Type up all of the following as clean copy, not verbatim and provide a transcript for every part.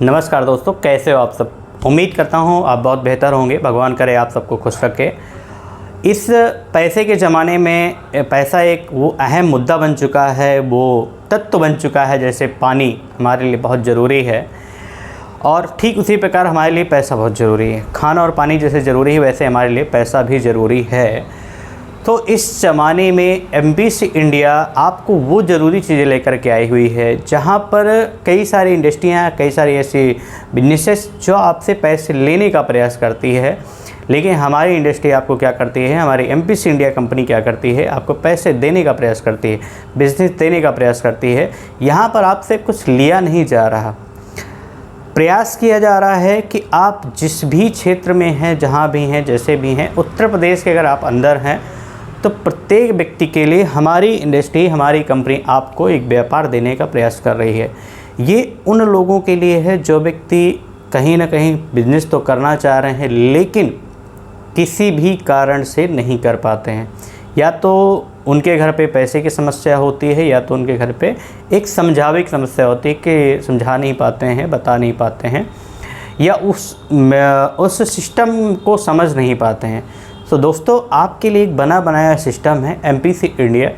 नमस्कार दोस्तों, कैसे हो आप सब। उम्मीद करता हूँ आप बहुत बेहतर होंगे। भगवान करे आप सबको खुश रखे। इस पैसे के ज़माने में पैसा एक वो अहम मुद्दा बन चुका है, वो तत्व बन चुका है। जैसे पानी हमारे लिए बहुत ज़रूरी है और ठीक उसी प्रकार हमारे लिए पैसा बहुत ज़रूरी है। खाना और पानी जैसे ज़रूरी है वैसे हमारे लिए पैसा भी ज़रूरी है। तो इस ज़माने में एमपीसी इंडिया आपको वो ज़रूरी चीज़ें लेकर के आई हुई है, जहाँ पर कई सारी इंडस्ट्रियाँ, कई सारी ऐसी बिजनेसेस जो आपसे पैसे लेने का प्रयास करती है, लेकिन हमारी इंडस्ट्री आपको क्या करती है, हमारी एमपीसी इंडिया कंपनी क्या करती है, आपको पैसे देने का प्रयास करती है, बिज़नेस देने का प्रयास करती है। यहाँ पर आपसे कुछ लिया नहीं जा रहा, प्रयास किया जा रहा है कि आप जिस भी क्षेत्र में हैं, जहाँ भी हैं, जैसे भी हैं, उत्तर प्रदेश के अगर आप अंदर हैं तो प्रत्येक व्यक्ति के लिए हमारी इंडस्ट्री, हमारी कंपनी आपको एक व्यापार देने का प्रयास कर रही है। ये उन लोगों के लिए है जो व्यक्ति कहीं ना कहीं बिजनेस तो करना चाह रहे हैं लेकिन किसी भी कारण से नहीं कर पाते हैं। या तो उनके घर पे पैसे की समस्या होती है, या तो उनके घर पे एक समझावे की समस्या होती है कि समझा नहीं पाते हैं, बता नहीं पाते हैं, या उस सिस्टम को समझ नहीं पाते हैं। तो दोस्तों, आपके लिए एक बना बनाया सिस्टम है एमपीसी इंडिया,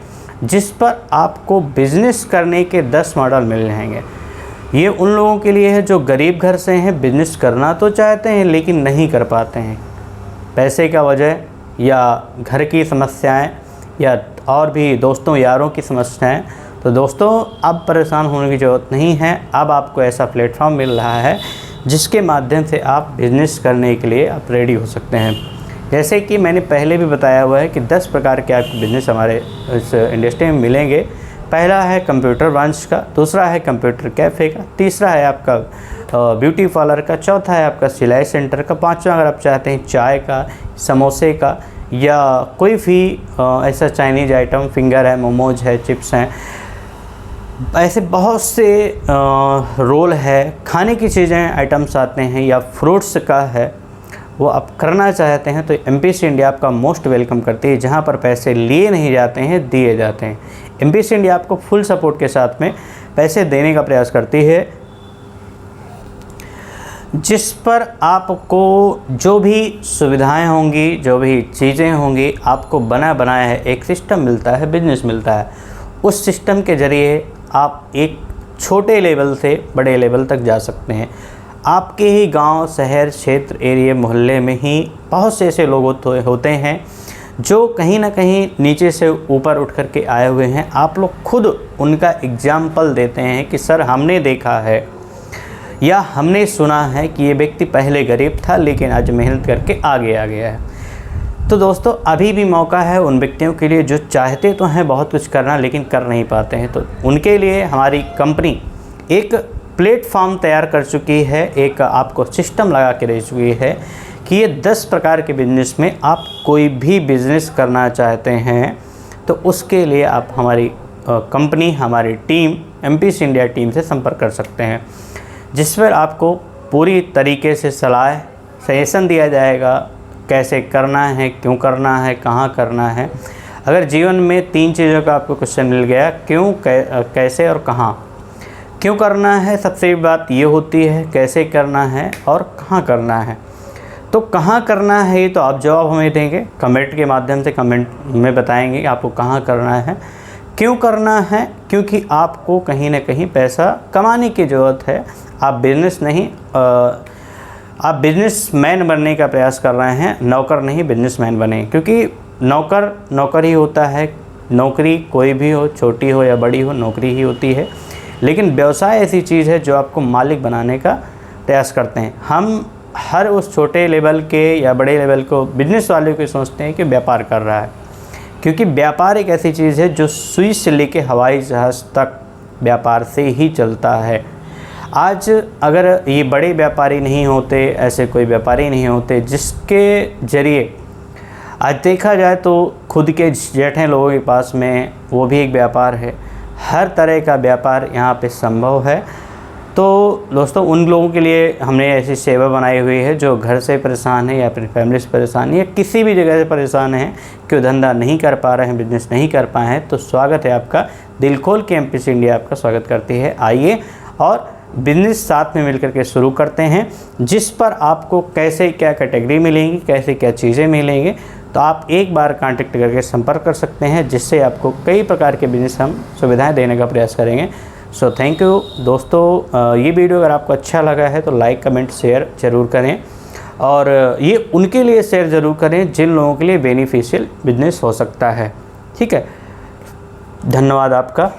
जिस पर आपको बिज़नेस करने के 10 मॉडल मिल जाएंगे। ये उन लोगों के लिए है जो गरीब घर से हैं, बिज़नेस करना तो चाहते हैं लेकिन नहीं कर पाते हैं, पैसे का वजह या घर की समस्याएं या और भी दोस्तों यारों की समस्याएं। तो दोस्तों, अब परेशान होने की ज़रूरत नहीं है। अब आपको ऐसा प्लेटफॉर्म मिल रहा है जिसके माध्यम से आप बिज़नेस करने के लिए आप रेडी हो सकते हैं। जैसे कि मैंने पहले भी बताया हुआ है कि 10 प्रकार के आपके बिज़नेस हमारे इस इंडस्ट्री में मिलेंगे। पहला है कंप्यूटर ब्रांच का, दूसरा है कंप्यूटर कैफ़े का, तीसरा है आपका ब्यूटी पार्लर का, चौथा है आपका सिलाई सेंटर का, पांचवा अगर आप चाहते हैं चाय का, समोसे का, या कोई भी ऐसा चाइनीज़ आइटम, फिंगर है, मोमोज है, चिप्स हैं, ऐसे बहुत से रोल है, खाने की चीज़ें आइटम्स आते हैं, या फ्रूट्स का है, वो आप करना चाहते हैं तो एमपीसी इंडिया आपका मोस्ट वेलकम करती है। जहाँ पर पैसे लिए नहीं जाते हैं, दिए जाते हैं। एमपीसी इंडिया आपको फुल सपोर्ट के साथ में पैसे देने का प्रयास करती है, जिस पर आपको जो भी सुविधाएं होंगी, जो भी चीज़ें होंगी, आपको बना बनाया है एक सिस्टम मिलता है, बिजनेस मिलता है। उस सिस्टम के ज़रिए आप एक छोटे लेवल से बड़े लेवल तक जा सकते हैं। आपके ही गांव, शहर, क्षेत्र, एरिया, मोहल्ले में ही बहुत से ऐसे लोग होते हैं जो कहीं ना कहीं नीचे से ऊपर उठ कर के आए हुए हैं। आप लोग खुद उनका एग्जाम्पल देते हैं कि सर, हमने देखा है या हमने सुना है कि ये व्यक्ति पहले गरीब था लेकिन आज मेहनत करके आगे आ गया है। तो दोस्तों, अभी भी मौका है उन व्यक्तियों के लिए जो चाहते तो हैं बहुत कुछ करना लेकिन कर नहीं पाते हैं। तो उनके लिए हमारी कंपनी एक प्लेटफॉर्म तैयार कर चुकी है, एक आपको सिस्टम लगा के दे चुकी है कि ये 10 प्रकार के बिज़नेस में आप कोई भी बिज़नेस करना चाहते हैं तो उसके लिए आप हमारी कंपनी, हमारी टीम, एमपीसी इंडिया टीम से संपर्क कर सकते हैं, जिस पर आपको पूरी तरीके से सलाह, सजेशन दिया जाएगा कैसे करना है, क्यों करना है, कहाँ करना है। अगर जीवन में 3 चीज़ों का आपको क्वेश्चन मिल गया, क्यों, कैसे और कहाँ। क्यों करना है, सबसे बड़ी बात ये होती है, कैसे करना है और कहाँ करना है। तो कहाँ करना है ये तो आप जवाब हमें देंगे कमेंट के माध्यम से, कमेंट में बताएंगे कि आपको कहाँ करना है। क्यों करना है, क्योंकि आपको कहीं ना कहीं पैसा कमाने की ज़रूरत है। आप बिज़नेस नहीं, आप बिजनेसमैन बनने का प्रयास कर रहे हैं, नौकर नहीं, बिजनेसमैन बने। क्योंकि नौकर नौकर ही होता है। नौकरी कोई भी हो, छोटी हो या बड़ी हो, नौकरी ही होती है। लेकिन व्यवसाय ऐसी चीज़ है जो आपको मालिक बनाने का प्रयास करते हैं। हम हर उस छोटे लेवल के या बड़े लेवल को बिजनेस वाले को सोचते हैं कि व्यापार कर रहा है, क्योंकि व्यापार एक ऐसी चीज़ है जो सुई से लेके हवाई जहाज़ तक व्यापार से ही चलता है। आज अगर ये बड़े व्यापारी नहीं होते, ऐसे कोई व्यापारी नहीं होते जिसके ज़रिए आज देखा जाए तो खुद के जेठ हैं लोगों के पास में, वो भी एक व्यापार है। हर तरह का व्यापार यहाँ पे संभव है। तो दोस्तों, उन लोगों के लिए हमने ऐसी सेवा बनाई हुई है जो घर से परेशान है या अपनी फैमिली से परेशान है या किसी भी जगह से परेशान है कि वो धंधा नहीं कर पा रहे हैं, बिजनेस नहीं कर पाए हैं। तो स्वागत है आपका, दिल खोल के एमपीसी इंडिया आपका स्वागत करती है। आइए और बिज़नेस साथ में मिलकर के शुरू करते हैं, जिस पर आपको कैसे क्या कैटेगरी मिलेंगी, कैसे क्या चीज़ें मिलेंगी, तो आप एक बार कांटेक्ट करके संपर्क कर सकते हैं, जिससे आपको कई प्रकार के बिज़नेस हम सुविधाएं देने का प्रयास करेंगे। सो थैंक यू दोस्तों। ये वीडियो अगर आपको अच्छा लगा है तो लाइक कमेंट शेयर ज़रूर करें, और ये उनके लिए शेयर ज़रूर करें जिन लोगों के लिए बेनिफिशियल बिजनेस हो सकता है। ठीक है, धन्यवाद आपका।